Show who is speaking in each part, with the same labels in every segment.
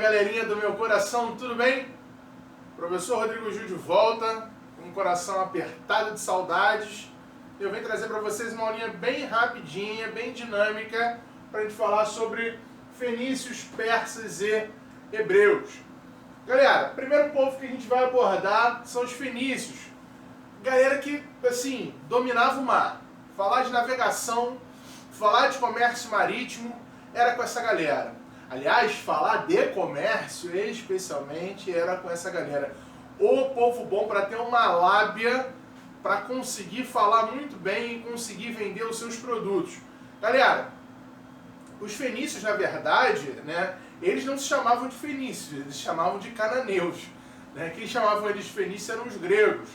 Speaker 1: galerinha do meu coração, tudo bem? Professor Rodrigo Gil de volta, com um coração apertado de saudades. Eu venho trazer para vocês uma aulinha bem rapidinha, bem dinâmica, para a gente falar sobre fenícios, persas e hebreus. Galera, o primeiro povo que a gente vai abordar são os fenícios. Galera que, assim, dominava o mar. Falar de navegação, falar de comércio marítimo, era com essa galera. Aliás, falar de comércio, especialmente, era com essa galera. O povo bom para ter uma lábia, para conseguir falar muito bem e conseguir vender os seus produtos. Galera, os fenícios, na verdade, né, eles não se chamavam de fenícios, eles se chamavam de cananeus. Né? Quem chamavam eles de fenícios eram os gregos.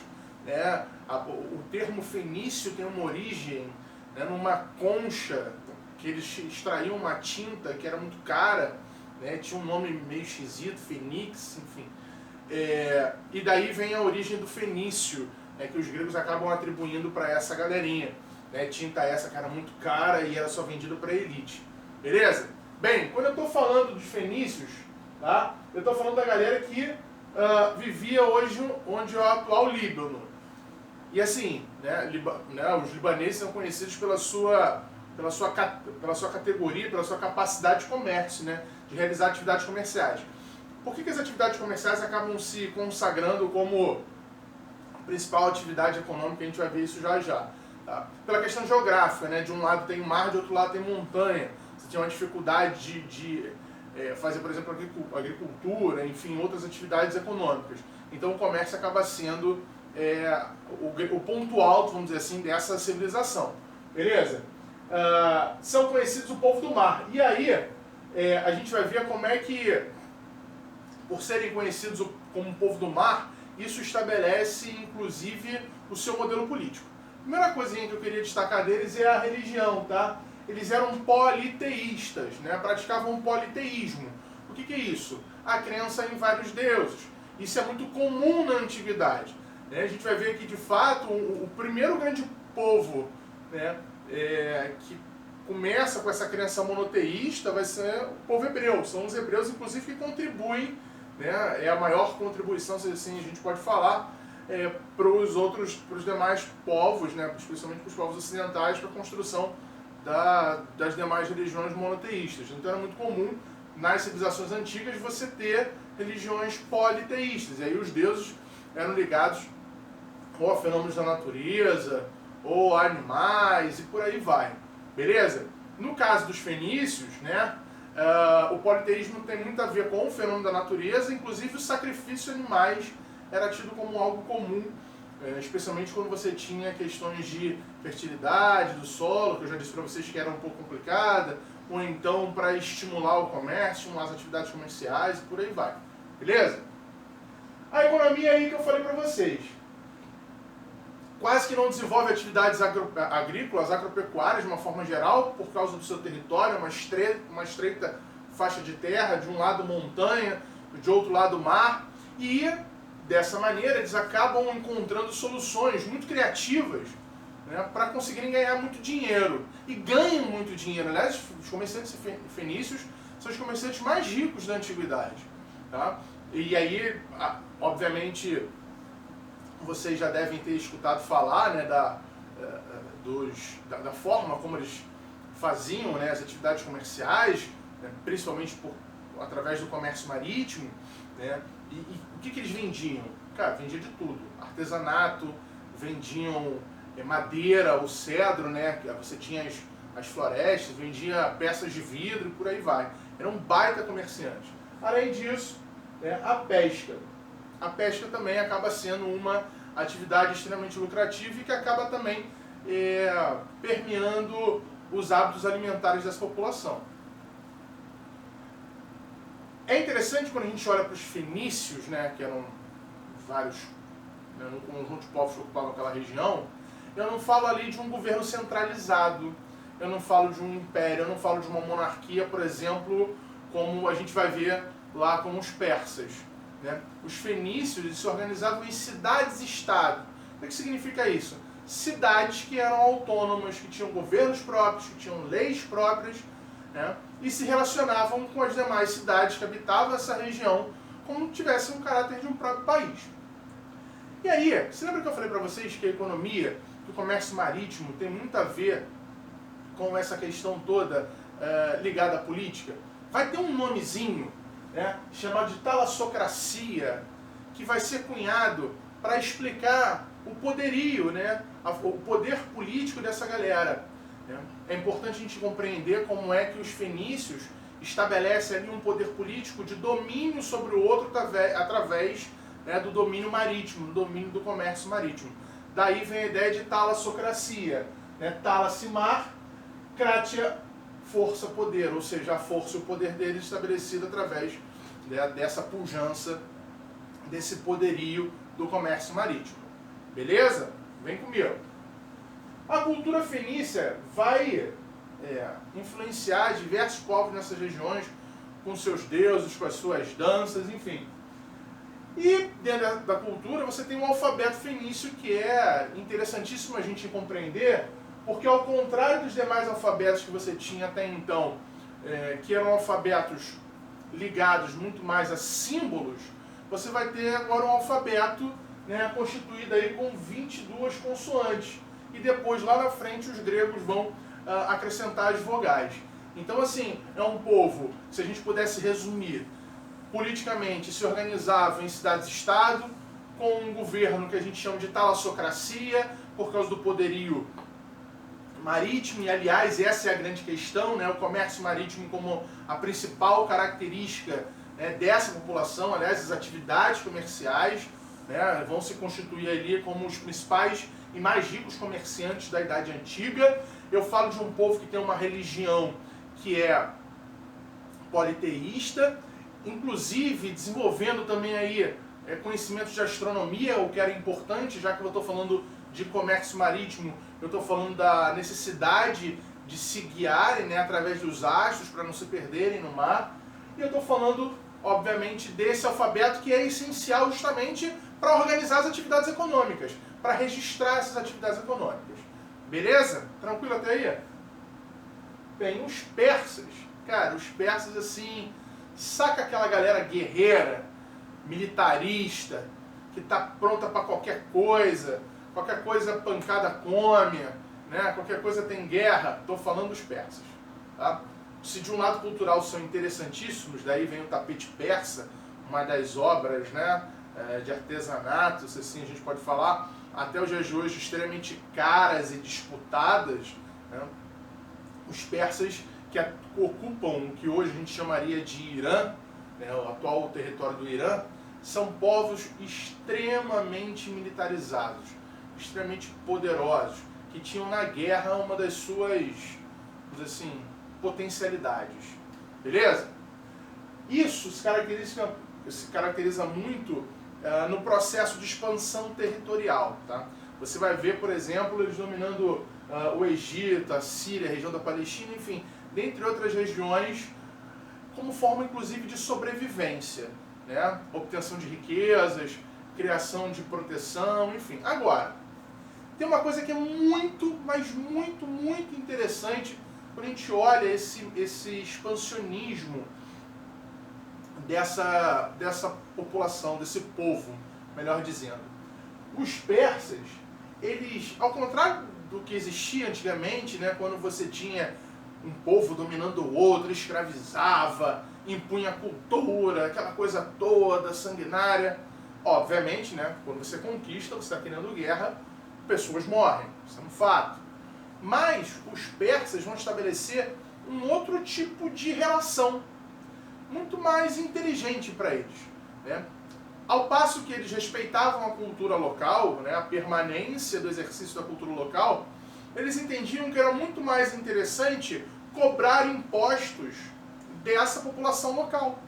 Speaker 1: Né? O termo fenício tem uma origem, né, numa concha, que eles extraíam uma tinta que era muito cara, né, tinha um nome meio esquisito, fenix, enfim. E daí vem a origem do fenício, que os gregos acabam atribuindo para essa galerinha. Né, tinta essa que era muito cara e era só vendida para elite. Beleza? Bem, quando eu estou falando de fenícios, tá, eu estou falando da galera que vivia hoje onde é o atual Líbano. E assim, né, os libaneses são conhecidos pela sua categoria, pela sua capacidade de comércio, né, de realizar atividades comerciais. Por que as atividades comerciais acabam se consagrando como principal atividade econômica? A gente vai ver isso já já. Tá? Pela questão geográfica, né, de um lado tem mar, de outro lado tem montanha. Você tem uma dificuldade de fazer, por exemplo, agricultura, enfim, outras atividades econômicas. Então o comércio acaba sendo o ponto alto, vamos dizer assim, dessa civilização. Beleza? São conhecidos o povo do mar. E aí, a gente vai ver como é que, por serem conhecidos como o povo do mar, isso estabelece, inclusive, o seu modelo político. A primeira coisinha que eu queria destacar deles é a religião, tá? Eles eram politeístas, né? Praticavam o politeísmo. O que é isso? A crença em vários deuses. Isso é muito comum na antiguidade. Né? A gente vai ver aqui, de fato, o primeiro grande povo, né, que começa com essa crença monoteísta vai ser o povo hebreu. São os hebreus, inclusive, que contribuem, né, é a maior contribuição, se assim a gente pode falar, para os demais povos, né, especialmente para os povos ocidentais, para a construção das demais religiões monoteístas. Então era muito comum nas civilizações antigas você ter religiões politeístas, e aí os deuses eram ligados ou a fenômenos da natureza, ou animais, e por aí vai. Beleza? No caso dos fenícios, né, o politeísmo tem muito a ver com o fenômeno da natureza, inclusive o sacrifício de animais era tido como algo comum, especialmente quando você tinha questões de fertilidade do solo, que eu já disse para vocês que era um pouco complicada, ou então para estimular o comércio, estimular as atividades comerciais, e por aí vai. Beleza? A economia aí que eu falei para vocês. Quase que não desenvolve atividades agrícolas, agropecuárias de uma forma geral, por causa do seu território, uma estreita faixa de terra, de um lado montanha, de outro lado mar, e dessa maneira eles acabam encontrando soluções muito criativas, né, para conseguirem ganhar muito dinheiro. E ganham muito dinheiro. Aliás, os comerciantes fenícios são os comerciantes mais ricos da antiguidade. Tá? E aí, obviamente, vocês já devem ter escutado falar, né, da forma como eles faziam, né, as atividades comerciais, né, principalmente através do comércio marítimo. Né, e o que eles vendiam? Cara, vendia de tudo. Artesanato, vendiam madeira, o cedro, né, você tinha as florestas, vendia peças de vidro e por aí vai. Era um baita comerciante. Além disso, né, a pesca. A pesca também acaba sendo uma atividade extremamente lucrativa e que acaba também permeando os hábitos alimentares dessa população. É interessante quando a gente olha para os fenícios, né, que eram vários, né, um conjunto de povos que ocupavam aquela região, eu não falo ali de um governo centralizado, eu não falo de um império, eu não falo de uma monarquia, por exemplo, como a gente vai ver lá com os persas. Né? Os fenícios eles se organizavam em cidades-estado. O que significa isso? Cidades que eram autônomas, que tinham governos próprios, que tinham leis próprias, né? e se relacionavam com as demais cidades que habitavam essa região como se tivessem um caráter de um próprio país. E aí, você lembra que eu falei para vocês que a economia, que o comércio marítimo tem muito a ver com essa questão toda ligada à política? Vai ter um nomezinho, né, chamado de talassocracia, que vai ser cunhado para explicar o poderio, né, o poder político dessa galera. Né? É importante a gente compreender como é que os fenícios estabelecem ali um poder político de domínio sobre o outro através, né, do domínio marítimo, do domínio do comércio marítimo. Daí vem a ideia de talassocracia, né? Talas mar, kratia, força, poder, ou seja, a força e o poder deles estabelecido através, né, dessa pujança, desse poderio do comércio marítimo. Beleza? Vem comigo. A cultura fenícia vai influenciar diversos povos nessas regiões com seus deuses, com as suas danças, enfim. E dentro da cultura você tem o alfabeto fenício, que é interessantíssimo a gente compreender, porque ao contrário dos demais alfabetos que você tinha até então, que eram alfabetos ligados muito mais a símbolos, você vai ter agora um alfabeto, né, constituído aí com 22 consoantes. E depois, lá na frente, os gregos vão acrescentar as vogais. Então, assim, é um povo, se a gente pudesse resumir, politicamente se organizava em cidades-estado, com um governo que a gente chama de talassocracia, por causa do poderio marítimo, e aliás, essa é a grande questão, né, o comércio marítimo como a principal característica, né, dessa população. Aliás, as atividades comerciais, né, vão se constituir ali como os principais e mais ricos comerciantes da Idade Antiga. Eu falo de um povo que tem uma religião que é politeísta, inclusive desenvolvendo também aí conhecimentos de astronomia, o que era importante, já que eu estou falando de comércio marítimo, eu estou falando da necessidade de se guiarem, né, através dos astros para não se perderem no mar. E eu estou falando, obviamente, desse alfabeto que é essencial justamente para organizar as atividades econômicas, para registrar essas atividades econômicas. Beleza? Tranquilo até aí? Bem, os persas, cara, os persas assim, saca aquela galera guerreira, militarista, que está pronta para qualquer coisa pancada come, né? Qualquer coisa tem guerra. Estou falando dos persas. Tá? Se de um lado cultural são interessantíssimos, daí vem o tapete persa, uma das obras, né, de artesanato, assim a gente pode falar, até os dias de hoje extremamente caras e disputadas, né? Os persas que ocupam o que hoje a gente chamaria de Irã, né, o atual território do Irã, são povos extremamente militarizados, extremamente poderosos, que tinham na guerra uma das suas, assim, potencialidades. Beleza? Isso se caracteriza muito no processo de expansão territorial. Tá? Você vai ver, por exemplo, eles dominando o Egito, a Síria, a região da Palestina, enfim, dentre outras regiões, como forma inclusive de sobrevivência, né? Obtenção de riquezas, criação de proteção, enfim. Agora, tem uma coisa que é muito, mas muito, muito interessante quando a gente olha esse expansionismo dessa população, desse povo, melhor dizendo. Os persas, eles, ao contrário do que existia antigamente, né, quando você tinha um povo dominando o outro, escravizava, impunha cultura, aquela coisa toda, sanguinária. Obviamente, né, quando você conquista, você está querendo guerra, pessoas morrem, isso é um fato. Mas os persas vão estabelecer um outro tipo de relação, muito mais inteligente para eles, né? Ao passo que eles respeitavam a cultura local, né, a permanência do exercício da cultura local, eles entendiam que era muito mais interessante cobrar impostos dessa população local.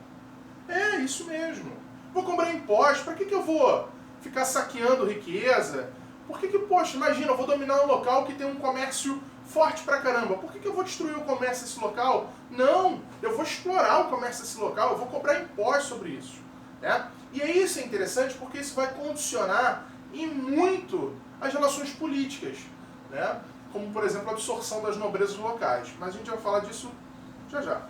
Speaker 1: É, isso mesmo. Vou cobrar impostos, para que eu vou ficar saqueando riqueza? Por que, poxa, imagina, eu vou dominar um local que tem um comércio forte pra caramba. Por que eu vou destruir o comércio desse local? Não, eu vou explorar o comércio desse local, eu vou cobrar impostos sobre isso. Né? E aí isso é interessante porque isso vai condicionar em muito as relações políticas, né? Como, por exemplo, a absorção das nobrezas locais. Mas a gente vai falar disso já já.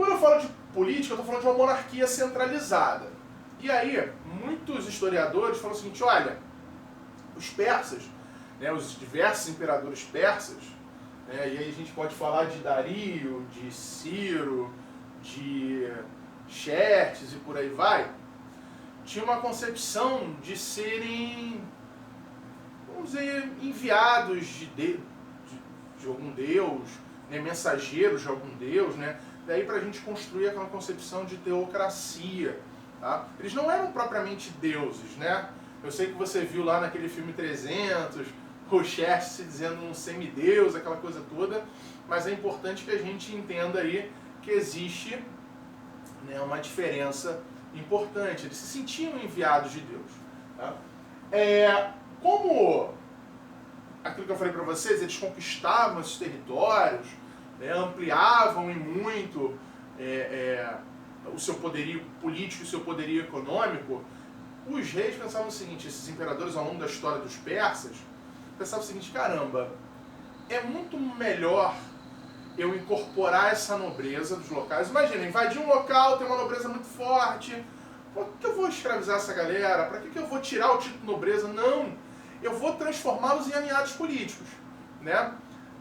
Speaker 1: Quando eu falo de política, eu estou falando de uma monarquia centralizada. E aí, muitos historiadores falam o seguinte, olha, os persas, né, os diversos imperadores persas, né, e aí a gente pode falar de Dario, de Ciro, de Xerxes e por aí vai, tinha uma concepção de serem, vamos dizer, enviados de algum deus, né, mensageiros de algum deus, né, daí para a gente construir aquela concepção de teocracia. Tá? Eles não eram propriamente deuses, né? Eu sei que você viu lá naquele filme 300, o Xerxes se dizendo um semideus, aquela coisa toda, mas é importante que a gente entenda aí que existe, né, uma diferença importante. Eles se sentiam enviados de Deus. Tá? Como aquilo que eu falei para vocês, eles conquistavam esses territórios, né, ampliavam e muito o seu poderio político e o seu poderio econômico, os reis pensavam o seguinte, esses imperadores ao longo da história dos persas, pensavam o seguinte, caramba, é muito melhor eu incorporar essa nobreza dos locais. Imagina, invadir um local, tem uma nobreza muito forte, por que eu vou escravizar essa galera? Para que eu vou tirar o título de nobreza? Não, eu vou transformá-los em aliados políticos, né?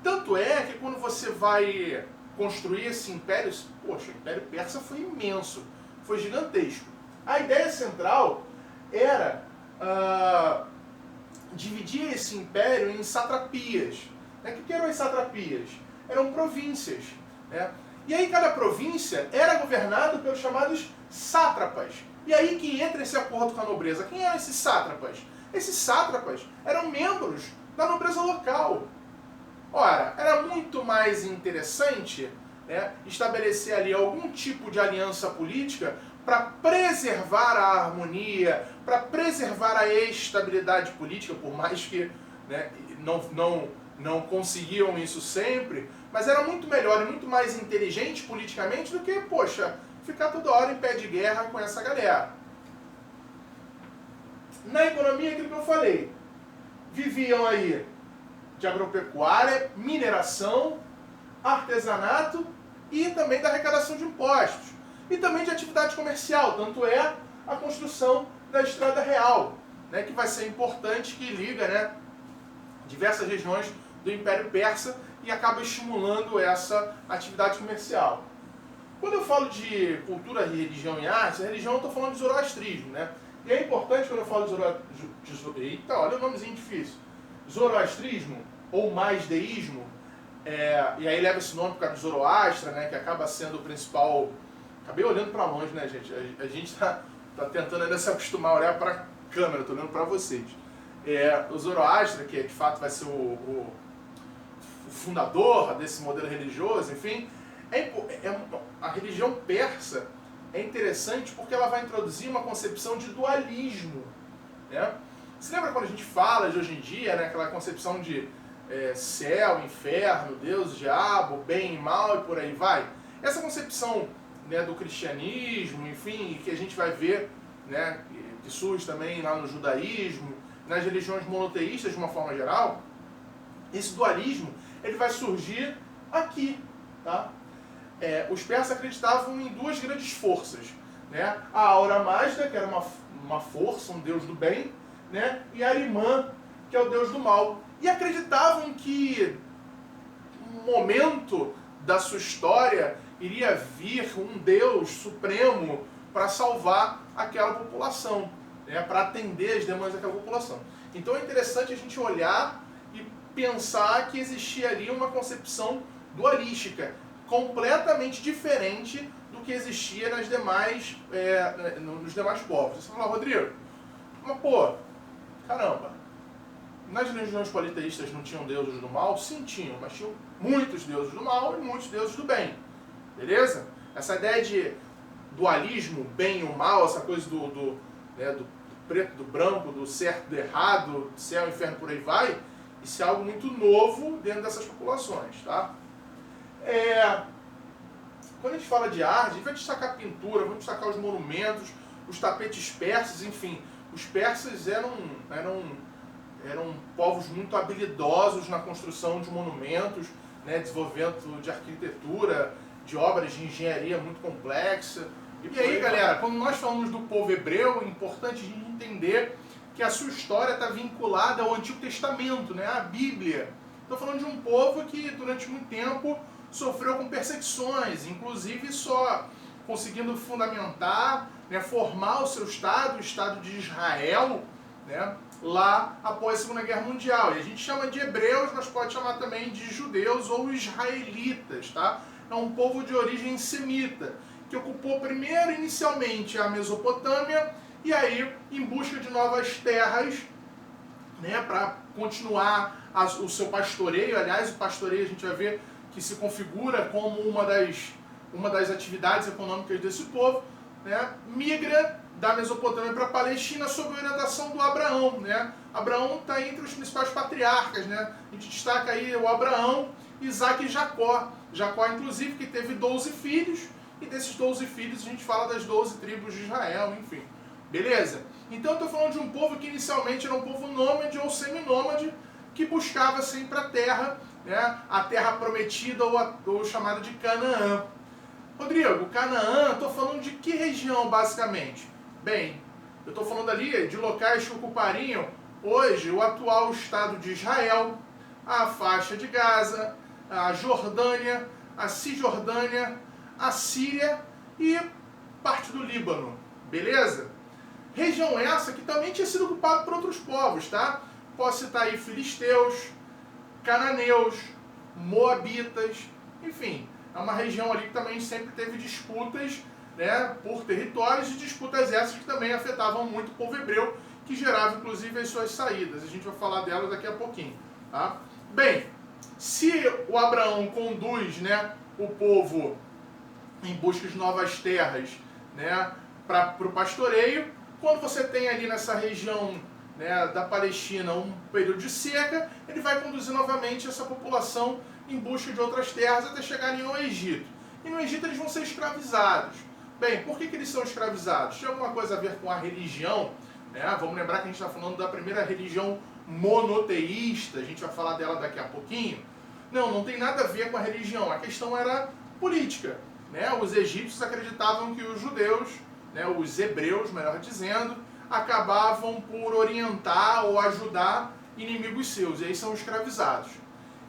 Speaker 1: Tanto é que quando você vai construir esse império, poxa, o Império Persa foi imenso, foi gigantesco. A ideia central era dividir esse império em satrapias. Né? O que eram as satrapias? Eram províncias. Né? E aí cada província era governada pelos chamados sátrapas. E aí que entra esse acordo com a nobreza. Quem eram esses sátrapas? Esses sátrapas eram membros da nobreza local. Ora, era muito mais interessante, né, estabelecer ali algum tipo de aliança política para preservar a harmonia, para preservar a estabilidade política, por mais que, né, não conseguiam isso sempre, mas era muito melhor e muito mais inteligente politicamente do que, poxa, ficar toda hora em pé de guerra com essa galera. Na economia, aquilo que eu falei, viviam aí de agropecuária, mineração, artesanato e também da arrecadação de impostos. E também de atividade comercial, tanto é a construção da Estrada Real, né, que vai ser importante, que liga, né, diversas regiões do Império Persa e acaba estimulando essa atividade comercial. Quando eu falo de cultura, religião e arte, a religião eu estou falando de zoroastrismo, né? E é importante quando eu falo de eita, olha o nomezinho difícil. Zoroastrismo, ou mais deísmo, e aí leva esse nome por causa de Zoroastra, né, que acaba sendo o principal... Acabei olhando para longe, né, gente? A gente tá tentando ainda se acostumar a olhar para a câmera, tô olhando para vocês. O Zoroastra, que de fato vai ser o fundador desse modelo religioso, enfim, a religião persa é interessante porque ela vai introduzir uma concepção de dualismo, né? Você lembra quando a gente fala de hoje em dia, né, aquela concepção de céu, inferno, Deus, diabo, bem e mal e por aí vai? Essa concepção, né, do cristianismo, enfim, que a gente vai ver, né, que surge também lá no judaísmo, nas religiões monoteístas de uma forma geral, esse dualismo ele vai surgir aqui, tá? Os persas acreditavam em duas grandes forças, né? A Aura Mazda, que era uma força, um deus do bem, né? E Ahriman, que é o deus do mal. E acreditavam que um momento da sua história iria vir um deus supremo para salvar aquela população, né? Para atender as demandas daquela população. Então é interessante a gente olhar e pensar que existia ali uma concepção dualística, completamente diferente do que existia nos demais povos. Você fala, Rodrigo, mas pô, caramba, nas religiões politeístas não tinham deuses do mal? Sim, tinham, mas tinham muitos deuses do mal e muitos deuses do bem. Beleza? Essa ideia de dualismo, bem e o mal, essa coisa do preto, do branco, do certo, do errado, do céu, inferno, por aí vai, isso é algo muito novo dentro dessas populações, tá? Quando a gente fala de arte, a gente vai destacar a pintura, vamos destacar os monumentos, os tapetes persas, enfim. Os persas eram povos muito habilidosos na construção de monumentos, né, desenvolvimento de arquitetura, de obras de engenharia muito complexa. E aí, galera, quando nós falamos do povo hebreu, é importante a gente entender que a sua história está vinculada ao Antigo Testamento, né, à Bíblia. Estou falando de um povo que durante muito tempo sofreu com perseguições, inclusive só conseguindo fundamentar, né, formar o seu Estado, o Estado de Israel, né, lá após a Segunda Guerra Mundial. E a gente chama de hebreus, mas pode chamar também de judeus ou israelitas, tá? É um povo de origem semita, que ocupou primeiro, inicialmente, a Mesopotâmia, e aí, em busca de novas terras, né, para continuar o seu pastoreio. Aliás, o pastoreio a gente vai ver que se configura como uma das atividades econômicas desse povo, né, migra da Mesopotâmia para a Palestina sob a orientação do Abraão, né? Abraão está entre os principais patriarcas, né? A gente destaca aí o Abraão, Isaac e Jacó. Jacó, inclusive, que teve 12 filhos, e desses 12 filhos a gente fala das 12 tribos de Israel, enfim. Beleza? Então eu estou falando de um povo que inicialmente era um povo nômade ou seminômade, que buscava sempre a terra, né? A terra prometida ou chamada de Canaã. Rodrigo, Canaã, estou falando de que região basicamente? Bem, eu estou falando ali de locais que ocupariam hoje o atual Estado de Israel, a faixa de Gaza, a Jordânia, a Cisjordânia, a Síria e parte do Líbano, beleza? Região essa que também tinha sido ocupada por outros povos, tá? Posso citar aí filisteus, cananeus, moabitas, enfim, é uma região ali que também sempre teve disputas, né, por territórios, e disputas essas que também afetavam muito o povo hebreu, que gerava inclusive as suas saídas. A gente vai falar delas daqui a pouquinho, tá? Bem, se o Abraão conduz, né, o povo em busca de novas terras, né, para o pastoreio, quando você tem ali nessa região, né, da Palestina um período de seca, ele vai conduzir novamente essa população em busca de outras terras até chegarem ao Egito. E no Egito eles vão ser escravizados. Bem, por que eles são escravizados? Tem alguma coisa a ver com a religião? Né? Vamos lembrar que a gente está falando da primeira religião monoteísta, a gente vai falar dela daqui a pouquinho. Não, não tem nada a ver com a religião, a questão era política. Né? Os egípcios acreditavam que os judeus, né, os hebreus, melhor dizendo, acabavam por orientar ou ajudar inimigos seus, e aí são escravizados.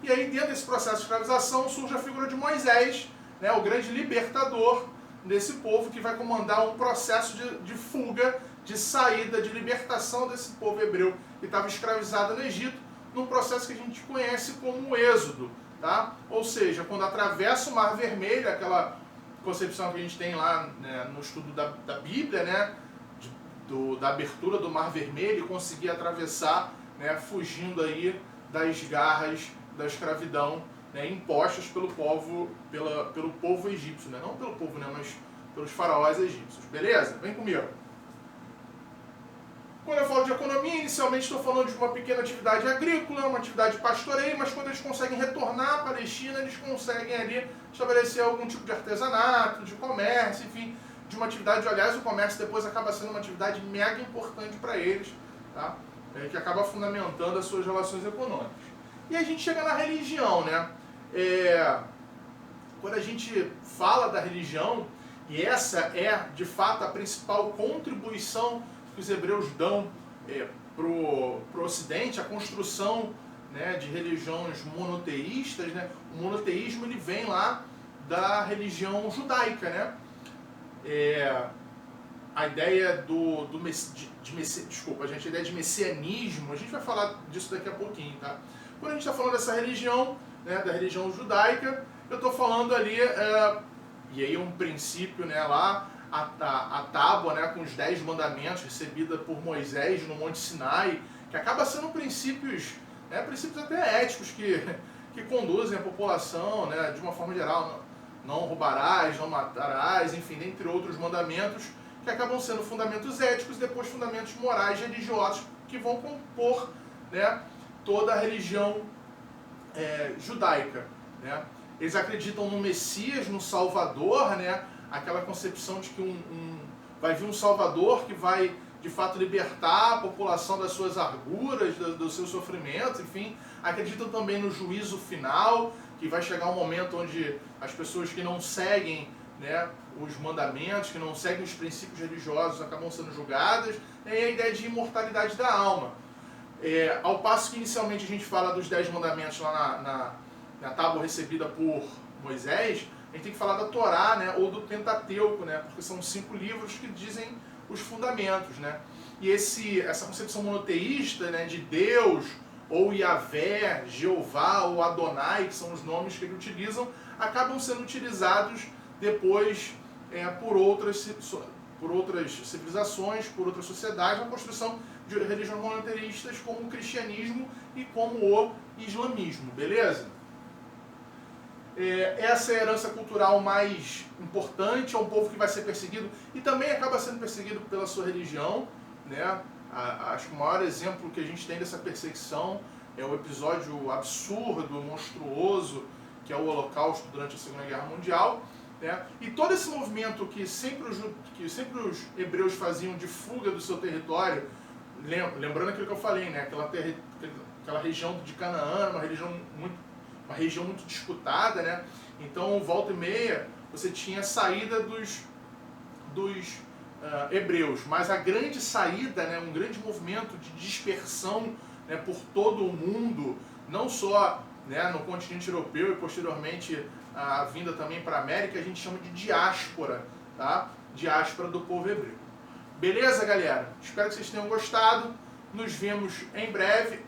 Speaker 1: E aí, dentro desse processo de escravização, surge a figura de Moisés, né, o grande libertador desse povo, que vai comandar um processo de fuga, de saída, de libertação desse povo hebreu que estava escravizado no Egito, num processo que a gente conhece como o Êxodo, tá? Ou seja, quando atravessa o Mar Vermelho, aquela concepção que a gente tem lá, né, no estudo da Bíblia, né, da abertura do Mar Vermelho, e conseguir atravessar, né, fugindo aí das garras da escravidão, né, impostas pelo povo egípcio, né? Não pelo povo, né, mas pelos faraós egípcios. Beleza? Vem comigo. Quando eu falo de economia, inicialmente estou falando de uma pequena atividade agrícola, uma atividade pastoreio, mas quando eles conseguem retornar à Palestina, eles conseguem ali estabelecer algum tipo de artesanato, de comércio, enfim, de uma atividade. Aliás, o comércio depois acaba sendo uma atividade mega importante para eles, tá? Que acaba fundamentando as suas relações econômicas. E a gente chega na religião, né? Quando a gente fala da religião, e essa é, de fato, a principal contribuição que os hebreus dão para o Ocidente, a construção, né, de religiões monoteístas, né? O monoteísmo ele vem lá da religião judaica, né? A ideia a ideia de messianismo, a gente vai falar disso daqui a pouquinho, tá? Quando a gente está falando dessa religião, né, da religião judaica, eu estou falando ali, e aí um princípio, né, lá, a tábua, né, com os 10 mandamentos recebida por Moisés no Monte Sinai, que acaba sendo princípios, né, princípios até éticos que conduzem a população, né, de uma forma geral, não roubarás, não matarás, enfim, dentre outros mandamentos, que acabam sendo fundamentos éticos e depois fundamentos morais religiosos que vão compor, né, toda a religião judaica, né? Eles acreditam no Messias, no Salvador, né? Aquela concepção de que vai vir um Salvador que vai de fato libertar a população das suas arguras, dos seus sofrimentos, enfim. Acreditam também no juízo final, que vai chegar um momento onde as pessoas que não seguem, né, os mandamentos, que não seguem os princípios religiosos, acabam sendo julgadas, e a ideia de imortalidade da alma. Ao passo que inicialmente a gente fala dos 10 mandamentos lá na tábua recebida por Moisés, a gente tem que falar da Torá, né, ou do Pentateuco, né, porque são 5 livros que dizem os fundamentos, né. E essa concepção monoteísta, né, de Deus, ou Yahvé, Jeová, ou Adonai, que são os nomes que ele utilizam, acabam sendo utilizados depois por outras civilizações, por outras sociedades, na construção de religiões monoteístas como o cristianismo e como o islamismo, beleza? Essa é a herança cultural mais importante, é um povo que vai ser perseguido e também acaba sendo perseguido pela sua religião, né? Acho que o maior exemplo que a gente tem dessa perseguição é o episódio absurdo, monstruoso, que é o Holocausto durante a Segunda Guerra Mundial, né? E todo esse movimento que sempre os hebreus faziam de fuga do seu território, lembrando aquilo que eu falei, né? Aquela região de Canaã, uma região muito disputada, né? Então, volta e meia, você tinha a saída dos hebreus, mas a grande saída, né, um grande movimento de dispersão, né, por todo o mundo, não só, né, no continente europeu e posteriormente a vinda também para a América, a gente chama de diáspora, tá? Diáspora do povo hebreu. Beleza, galera? Espero que vocês tenham gostado. Nos vemos em breve.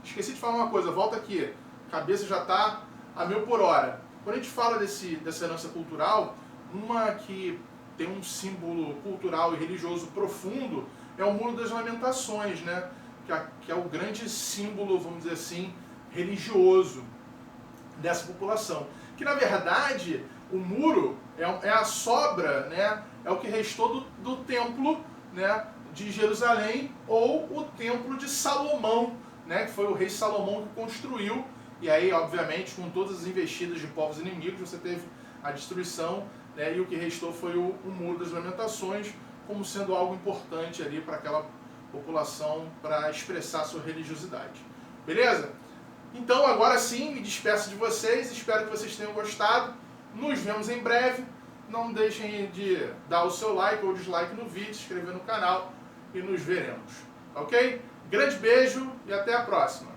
Speaker 1: Esqueci de falar uma coisa, volta aqui. A cabeça já está a 1000 por hora. Quando a gente fala dessa herança cultural, uma que tem um símbolo cultural e religioso profundo é o Muro das Lamentações, né? Que é o grande símbolo, vamos dizer assim, religioso dessa população. Que, na verdade, o muro é a sobra, né? É o que restou do templo, né, de Jerusalém, ou o templo de Salomão, né, que foi o rei Salomão que construiu. E aí, obviamente, com todas as investidas de povos inimigos, você teve a destruição, né, e o que restou foi o Muro das Lamentações, como sendo algo importante ali para aquela população, para expressar sua religiosidade. Beleza? Então, agora sim, me despeço de vocês, espero que vocês tenham gostado. Nos vemos em breve. Não deixem de dar o seu like ou dislike no vídeo, se inscrever no canal e nos veremos. Ok? Grande beijo e até a próxima!